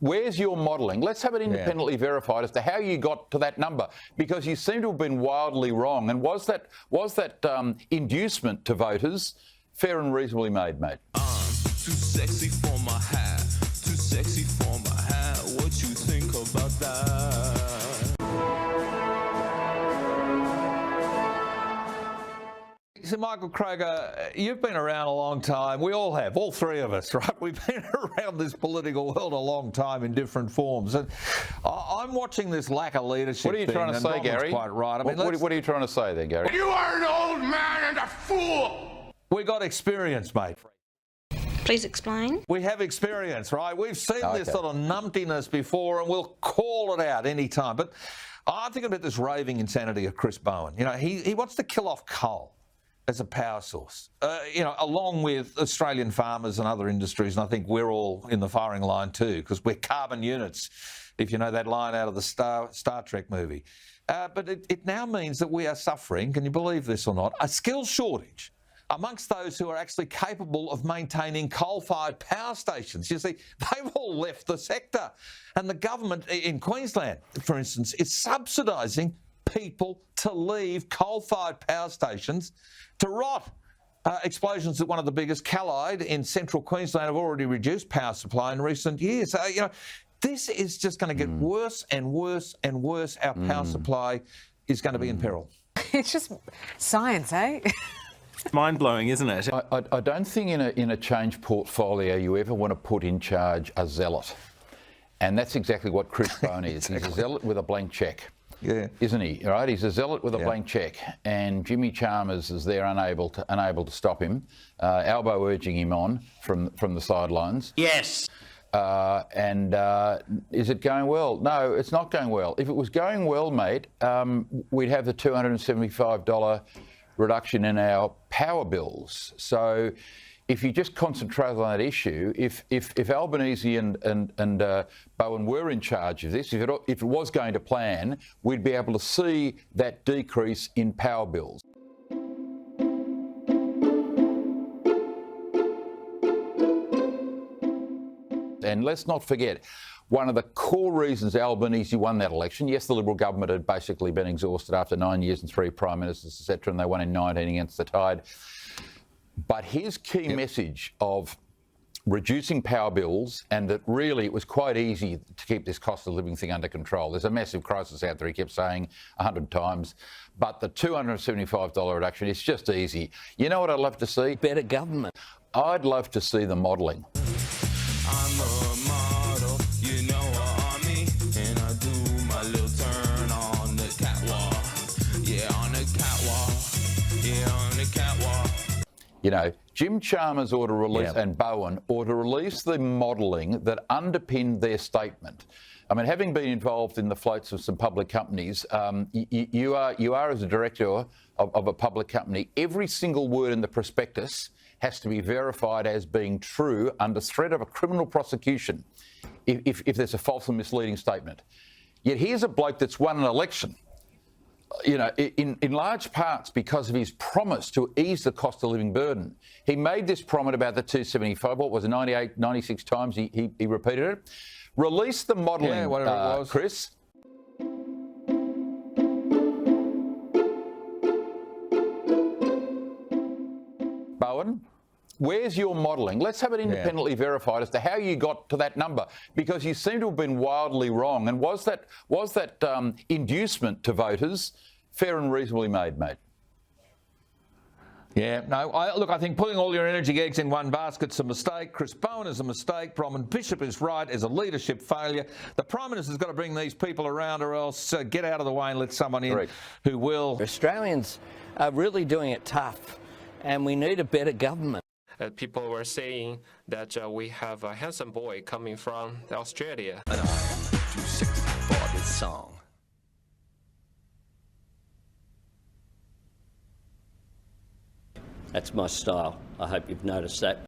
Where's your modelling? Let's have it independently verified as to how you got to that number, because you seem to have been wildly wrong. And was that inducement to voters fair and reasonably made, mate? Too sexy for my hat. Too sexy for my hat. What you think about that? So, Michael Kroger, you've been around a long time. We all have, all three of us, right? We've been around this political world a long time in different forms. And I'm watching this lack of leadership. What are you trying to say, Gary? Quite right. I mean, what are you trying to say there, Gary? You are an old man and a fool! We got experience, mate. Please explain. We have experience, right? We've seen this sort of numptiness before, and we'll call it out any time. But I think about this raving insanity of Chris Bowen. You know, he wants to kill off coal as a power source, along with Australian farmers and other industries. And I think we're all in the firing line too, because we're carbon units, if you know that line out of the Star Trek movie. But it now means that we are suffering, can you believe this or not, a skills shortage amongst those who are actually capable of maintaining coal-fired power stations. You see, they've all left the sector. And the government in Queensland, for instance, is subsidising people to leave coal-fired power stations to rot. Explosions at one of the biggest, Callide in central Queensland, have already reduced power supply in recent years. So, this is just going to get worse and worse and worse. Our power supply is going to be in peril. It's just science, eh? Mind-blowing, isn't it? I don't think in a change portfolio you ever want to put in charge a zealot. And that's exactly what Chris Bowen is. He's a zealot with a blank cheque. Yeah, isn't he? Right, he's a zealot with a blank cheque, and Jimmy Chalmers is there unable to stop him. Albo urging him on from the sidelines. Yes. Is it going well? No, it's not going well. If it was going well, mate, we'd have the $275 reduction in our power bills. So if you just concentrate on that issue, if Albanese and Bowen were in charge of this, if it was going to plan, we'd be able to see that decrease in power bills. And let's not forget, one of the core reasons Albanese won that election, yes, the Liberal government had basically been exhausted after 9 years and 3 prime ministers, etc., and they won in 19 against the tide. But his key message of reducing power bills, and that really it was quite easy to keep this cost of living thing under control. There's a massive crisis out there, he kept saying 100 times. But the $275 reduction is just easy. You know what I'd love to see? Better government. I'd love to see the modelling. I'm a model, you know what I mean? And I do my little turn on the catwalk. Yeah, on the catwalk. Yeah, on the catwalk. You know, Jim Chalmers ought to release, and Bowen ought to release the modelling that underpinned their statement. I mean, having been involved in the floats of some public companies, you are as a director of a public company, every single word in the prospectus has to be verified as being true under threat of a criminal prosecution if there's a false and misleading statement. Yet here's a bloke that's won an election, you know, in large parts because of his promise to ease the cost of living burden. He made this promise about the 275, what was it, 98, 96 times he repeated it. Release the modelling, whatever it was. Chris. Bowen, where's your modelling? Let's have it independently verified as to how you got to that number, because you seem to have been wildly wrong. And was that inducement to voters fair and reasonably made, mate? Yeah, no, I think putting all your energy eggs in one basket's a mistake. Chris Bowen is a mistake. Bronwyn Bishop is right, is a leadership failure. The Prime Minister's got to bring these people around, or else get out of the way and let someone in who will. Australians are really doing it tough, and we need a better government. People were saying that we have a handsome boy coming from Australia. And I'm too sexy for this song. That's my style. I hope you've noticed that.